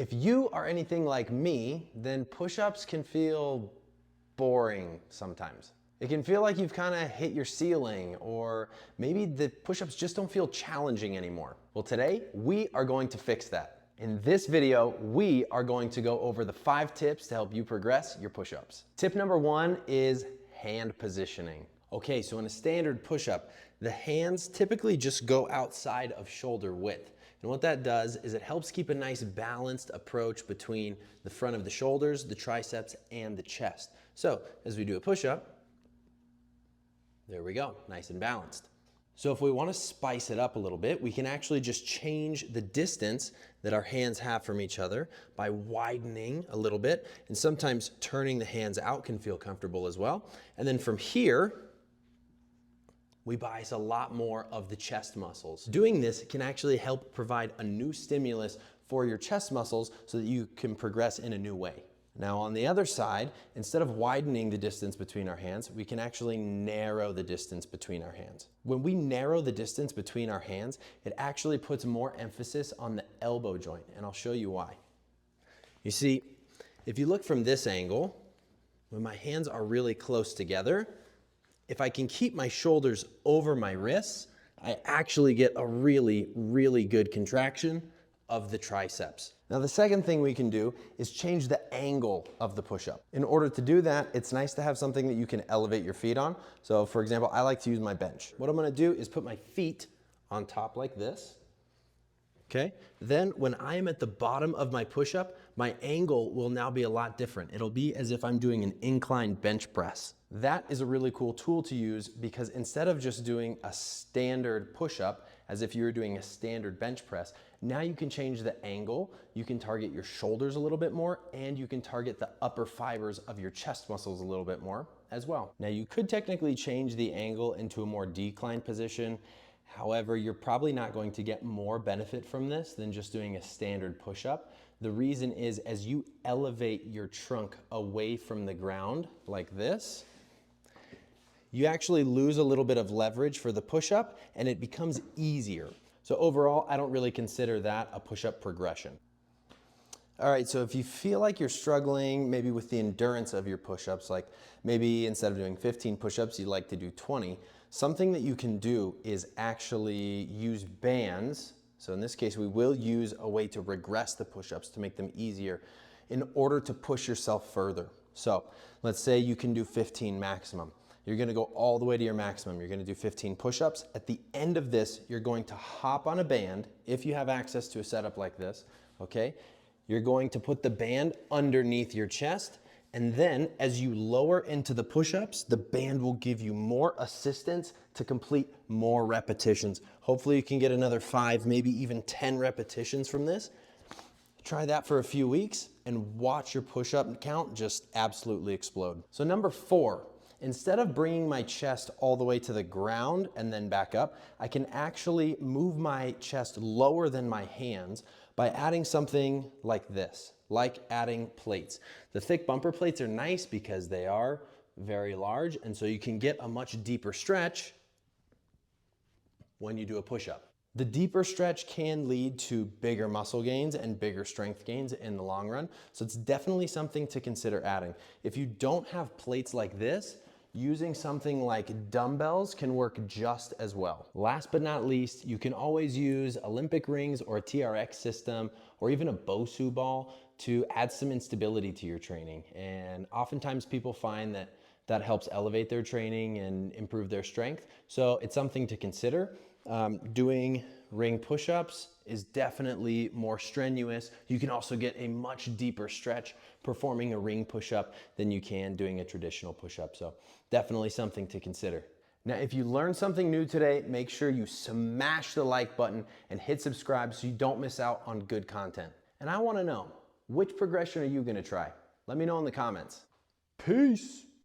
If you are anything like me, then push-ups can feel boring sometimes. It can feel like you've kind of hit your ceiling, or maybe the push-ups just don't feel challenging anymore. Well, today we are going to fix that. In this video, we are going to go over the 5 tips to help you progress your push-ups. Tip number 1 is hand positioning. Okay, so in a standard push-up, the hands typically just go outside of shoulder width. And what that does is it helps keep a nice balanced approach between the front of the shoulders, the triceps, and the chest. So as we do a push-up, there we go, nice and balanced. So if we want to spice it up a little bit, we can actually just change the distance that our hands have from each other by widening a little bit, and sometimes turning the hands out can feel comfortable as well. And then from here, we bias a lot more of the chest muscles. Doing this can actually help provide a new stimulus for your chest muscles so that you can progress in a new way. Now on the other side, instead of widening the distance between our hands, we can actually narrow the distance between our hands. When we narrow the distance between our hands, it actually puts more emphasis on the elbow joint, and I'll show you why. You see, if you look from this angle, when my hands are really close together, if I can keep my shoulders over my wrists, I actually get a really, really good contraction of the triceps. Now the second thing we can do is change the angle of the push-up. In order to do that, it's nice to have something that you can elevate your feet on. So for example, I like to use my bench. What I'm gonna do is put my feet on top like this. Okay, then when I am at the bottom of my push-up, my angle will now be a lot different. It'll be as if I'm doing an inclined bench press. That is a really cool tool to use because instead of just doing a standard push-up, as if you were doing a standard bench press, now you can change the angle, you can target your shoulders a little bit more, and you can target the upper fibers of your chest muscles a little bit more as well. Now you could technically change the angle into a more declined position. However, you're probably not going to get more benefit from this than just doing a standard push-up. The reason is as you elevate your trunk away from the ground like this, you actually lose a little bit of leverage for the push-up and it becomes easier. So overall, I don't really consider that a push-up progression. All right, so if you feel like you're struggling maybe with the endurance of your push-ups, like maybe instead of doing 15 push-ups, you'd like to do 20, something that you can do is actually use bands. So in this case, we will use a way to regress the push-ups to make them easier in order to push yourself further. So let's say you can do 15 maximum. You're gonna go all the way to your maximum. You're gonna do 15 push-ups. At the end of this, you're going to hop on a band, if you have access to a setup like this, okay? You're going to put the band underneath your chest, and then as you lower into the push-ups, the band will give you more assistance to complete more repetitions. Hopefully you can get another 5, maybe even 10 repetitions from this. Try that for a few weeks and watch your push-up count just absolutely explode. So number 4, instead of bringing my chest all the way to the ground and then back up, I can actually move my chest lower than my hands by adding something like this, like adding plates. The thick bumper plates are nice because they are very large, and so you can get a much deeper stretch when you do a push-up. The deeper stretch can lead to bigger muscle gains and bigger strength gains in the long run, so it's definitely something to consider adding. If you don't have plates like this, using something like dumbbells can work just as well. Last but not least, you can always use Olympic rings or a TRX system or even a Bosu ball to add some instability to your training. And oftentimes people find that that helps elevate their training and improve their strength. So it's something to consider. Doing ring push-ups is definitely more strenuous. You can also get a much deeper stretch performing a ring push-up than you can doing a traditional push-up. So definitely something to consider. Now, if you learned something new today, make sure you smash the like button and hit subscribe so you don't miss out on good content. And I want to know, which progression are you going to try? Let me know in the comments. Peace.